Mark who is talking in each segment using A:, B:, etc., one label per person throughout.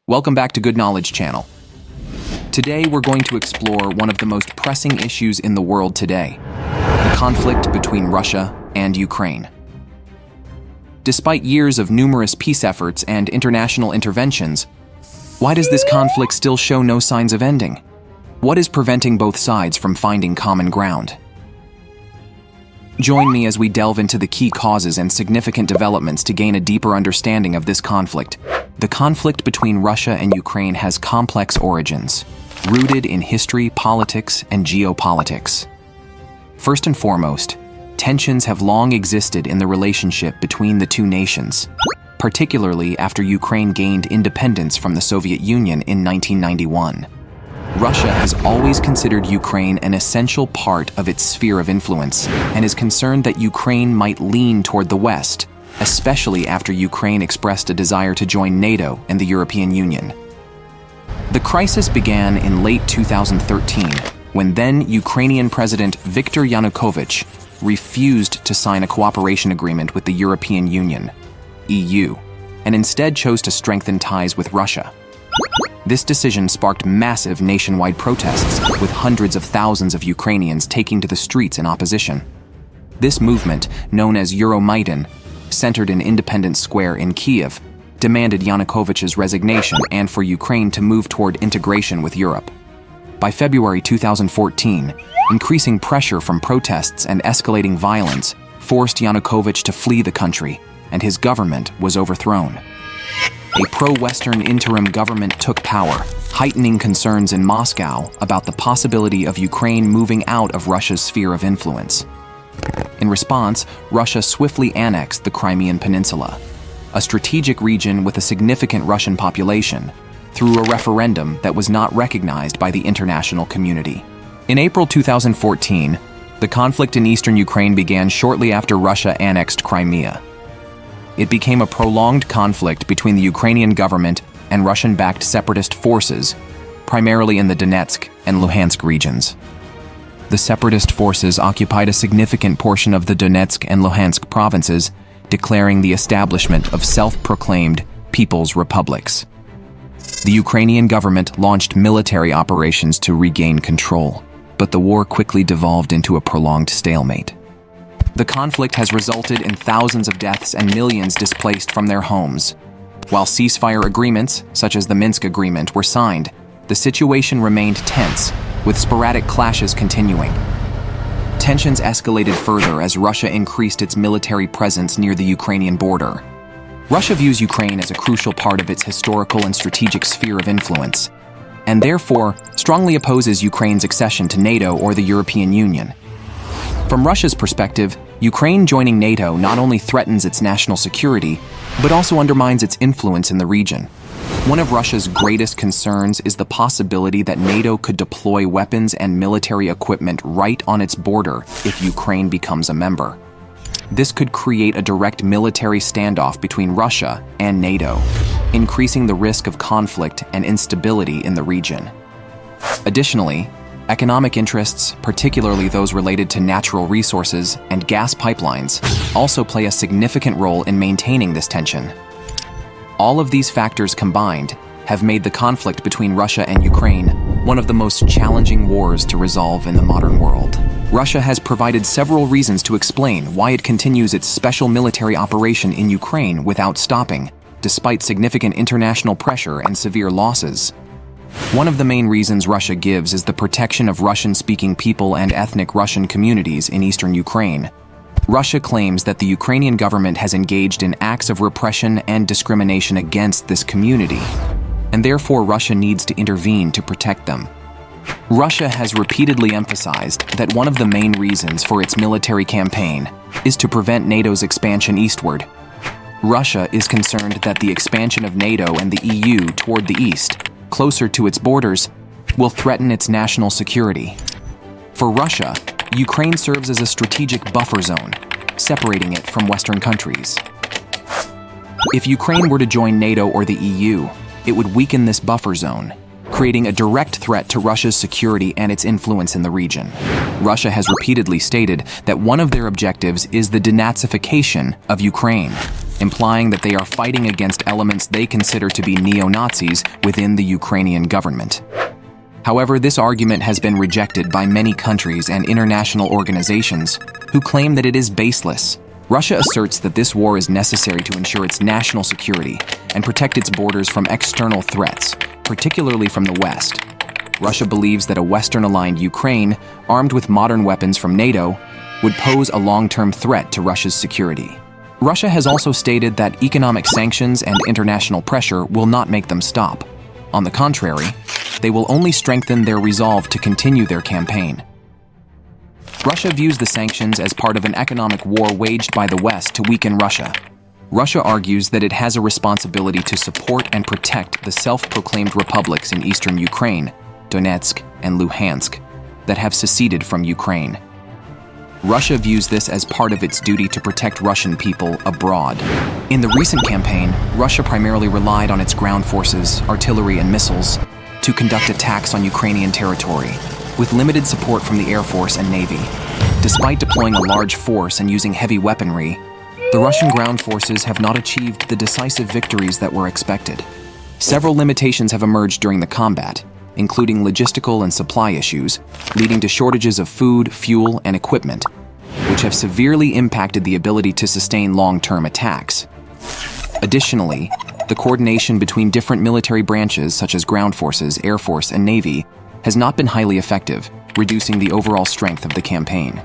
A: Welcome back to Good Knowledge Channel. Today we're going to explore one of the most pressing issues in the world today, the conflict between Russia and Ukraine. Despite years of numerous peace efforts and international interventions, why does this conflict still show no signs of ending? What is preventing both sides from finding common ground? Join me as we delve into the key causes and significant developments to gain a deeper understanding of this conflict. The conflict between Russia and Ukraine has complex origins, rooted in history, politics, and geopolitics. First and foremost, tensions have long existed in the relationship between the two nations, particularly after Ukraine gained independence from the Soviet Union in 1991. Russia has always considered Ukraine an essential part of its sphere of influence and is concerned that Ukraine might lean toward the West, especially after Ukraine expressed a desire to join NATO and the European Union. The crisis began in late 2013, when then Ukrainian President Viktor Yanukovych refused to sign a cooperation agreement with the European Union, EU, and instead chose to strengthen ties with Russia. This decision sparked massive nationwide protests, with hundreds of thousands of Ukrainians taking to the streets in opposition. This movement, known as Euromaidan, centered in Independence Square in Kiev, demanded Yanukovych's resignation and for Ukraine to move toward integration with Europe. By February 2014, increasing pressure from protests and escalating violence forced Yanukovych to flee the country, and his government was overthrown. A pro-Western interim government took power, heightening concerns in Moscow about the possibility of Ukraine moving out of Russia's sphere of influence. In response, Russia swiftly annexed the Crimean Peninsula, a strategic region with a significant Russian population, through a referendum that was not recognized by the international community. In April 2014, the conflict in eastern Ukraine began shortly after Russia annexed Crimea. It became a prolonged conflict between the Ukrainian government and Russian-backed separatist forces, primarily in the Donetsk and Luhansk regions. The separatist forces occupied a significant portion of the Donetsk and Luhansk provinces, declaring the establishment of self-proclaimed People's Republics. The Ukrainian government launched military operations to regain control, but the war quickly devolved into a prolonged stalemate. The conflict has resulted in thousands of deaths and millions displaced from their homes. While ceasefire agreements, such as the Minsk Agreement, were signed, the situation remained tense, with sporadic clashes continuing. Tensions escalated further as Russia increased its military presence near the Ukrainian border. Russia views Ukraine as a crucial part of its historical and strategic sphere of influence, and therefore strongly opposes Ukraine's accession to NATO or the European Union. From Russia's perspective, Ukraine joining NATO not only threatens its national security, but also undermines its influence in the region. One of Russia's greatest concerns is the possibility that NATO could deploy weapons and military equipment right on its border if Ukraine becomes a member. This could create a direct military standoff between Russia and NATO, increasing the risk of conflict and instability in the region. Additionally, economic interests, particularly those related to natural resources and gas pipelines, also play a significant role in maintaining this tension. All of these factors combined have made the conflict between Russia and Ukraine one of the most challenging wars to resolve in the modern world. Russia has provided several reasons to explain why it continues its special military operation in Ukraine without stopping, despite significant international pressure and severe losses. One of the main reasons Russia gives is the protection of Russian-speaking people and ethnic Russian communities in eastern Ukraine. Russia claims that the Ukrainian government has engaged in acts of repression and discrimination against this community, and therefore Russia needs to intervene to protect them. Russia has repeatedly emphasized that one of the main reasons for its military campaign is to prevent NATO's expansion eastward. Russia is concerned that the expansion of NATO and the EU toward the east, closer to its borders, will threaten its national security. For Russia, Ukraine serves as a strategic buffer zone, separating it from Western countries. If Ukraine were to join NATO or the EU, it would weaken this buffer zone, creating a direct threat to Russia's security and its influence in the region. Russia has repeatedly stated that one of their objectives is the denazification of Ukraine. implying that they are fighting against elements they consider to be neo-Nazis within the Ukrainian government. However, this argument has been rejected by many countries and international organizations who claim that it is baseless. Russia asserts that this war is necessary to ensure its national security and protect its borders from external threats, particularly from the West. Russia believes that a Western-aligned Ukraine, armed with modern weapons from NATO, would pose a long-term threat to Russia's security. Russia has also stated that economic sanctions and international pressure will not make them stop. On the contrary, they will only strengthen their resolve to continue their campaign. Russia views the sanctions as part of an economic war waged by the West to weaken Russia. Russia argues that it has a responsibility to support and protect the self-proclaimed republics in eastern Ukraine, Donetsk and Luhansk, that have seceded from Ukraine. Russia views this as part of its duty to protect Russian people abroad. In the recent campaign, Russia primarily relied on its ground forces, artillery, and missiles to conduct attacks on Ukrainian territory, with limited support from the Air Force and Navy. Despite deploying a large force and using heavy weaponry, the Russian ground forces have not achieved the decisive victories that were expected. Several limitations have emerged during the combat, including logistical and supply issues, leading to shortages of food, fuel, and equipment, which have severely impacted the ability to sustain long-term attacks. Additionally, the coordination between different military branches such as ground forces, Air Force, and Navy has not been highly effective, reducing the overall strength of the campaign.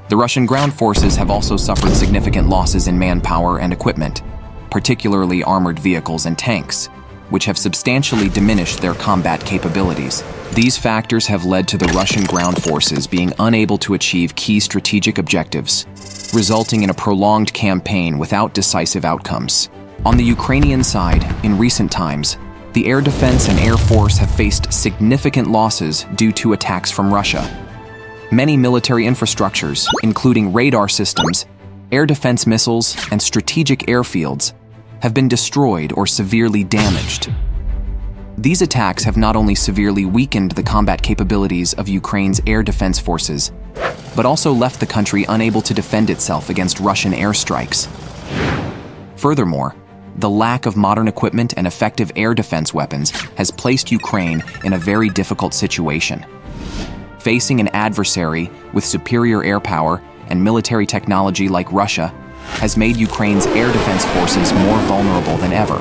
A: The Russian ground forces have also suffered significant losses in manpower and equipment, particularly armored vehicles and tanks, which have substantially diminished their combat capabilities. These factors have led to the Russian ground forces being unable to achieve key strategic objectives, resulting in a prolonged campaign without decisive outcomes. On the Ukrainian side, in recent times, the air defense and air force have faced significant losses due to attacks from Russia. Many military infrastructures, including radar systems, air defense missiles, and strategic airfields, have been destroyed or severely damaged. These attacks have not only severely weakened the combat capabilities of Ukraine's air defense forces, but also left the country unable to defend itself against Russian airstrikes. Furthermore, the lack of modern equipment and effective air defense weapons has placed Ukraine in a very difficult situation. Facing an adversary with superior air power and military technology like Russia has made Ukraine's air defense forces more vulnerable than ever.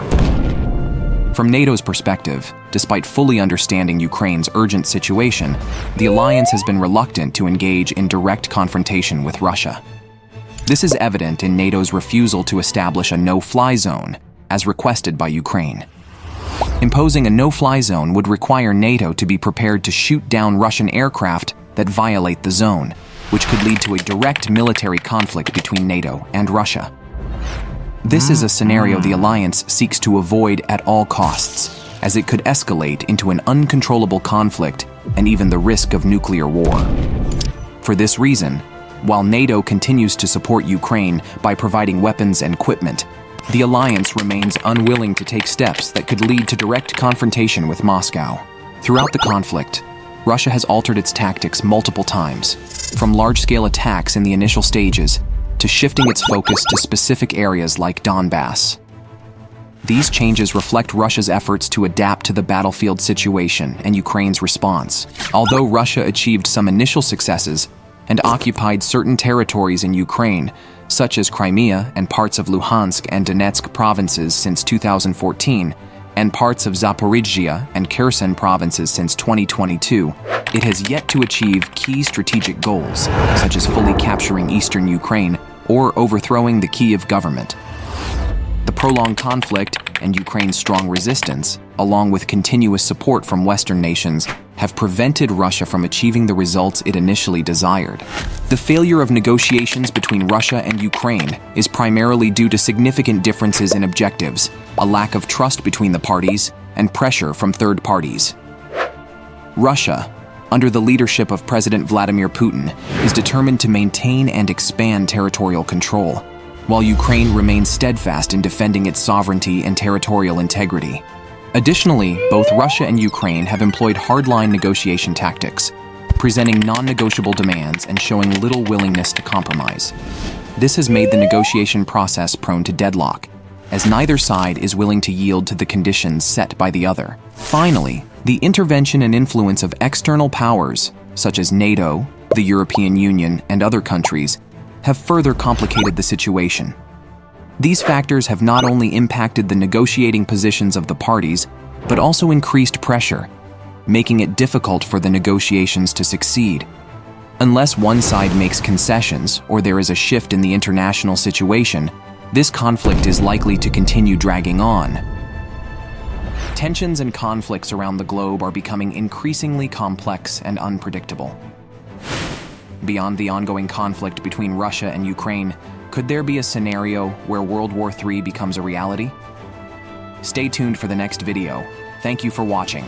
A: From NATO's perspective, despite fully understanding Ukraine's urgent situation, the alliance has been reluctant to engage in direct confrontation with Russia. This is evident in NATO's refusal to establish a no-fly zone, as requested by Ukraine. Imposing a no-fly zone would require NATO to be prepared to shoot down Russian aircraft that violate the zone, which could lead to a direct military conflict between NATO and Russia. This is a scenario the alliance seeks to avoid at all costs, as it could escalate into an uncontrollable conflict and even the risk of nuclear war. For this reason, while NATO continues to support Ukraine by providing weapons and equipment, the alliance remains unwilling to take steps that could lead to direct confrontation with Moscow. Throughout the conflict, Russia has altered its tactics multiple times, from large-scale attacks in the initial stages to shifting its focus to specific areas like Donbass. These changes reflect Russia's efforts to adapt to the battlefield situation and Ukraine's response. Although Russia achieved some initial successes and occupied certain territories in Ukraine, such as Crimea and parts of Luhansk and Donetsk provinces since 2014, and parts of Zaporizhzhia and Kherson provinces since 2022, it has yet to achieve key strategic goals, such as fully capturing eastern Ukraine or overthrowing the Kyiv government. The prolonged conflict and Ukraine's strong resistance, along with continuous support from Western nations, have prevented Russia from achieving the results it initially desired. The failure of negotiations between Russia and Ukraine is primarily due to significant differences in objectives, a lack of trust between the parties, and pressure from third parties. Russia, under the leadership of President Vladimir Putin, is determined to maintain and expand territorial control, while Ukraine remains steadfast in defending its sovereignty and territorial integrity. Additionally, both Russia and Ukraine have employed hardline negotiation tactics, presenting non-negotiable demands and showing little willingness to compromise. This has made the negotiation process prone to deadlock, as neither side is willing to yield to the conditions set by the other. Finally, the intervention and influence of external powers, such as NATO, the European Union, and other countries, have further complicated the situation. These factors have not only impacted the negotiating positions of the parties, but also increased pressure, making it difficult for the negotiations to succeed. Unless one side makes concessions or there is a shift in the international situation, this conflict is likely to continue dragging on. Tensions and conflicts around the globe are becoming increasingly complex and unpredictable. Beyond the ongoing conflict between Russia and Ukraine, could there be a scenario where World War III becomes a reality? Stay tuned for the next video. Thank you for watching.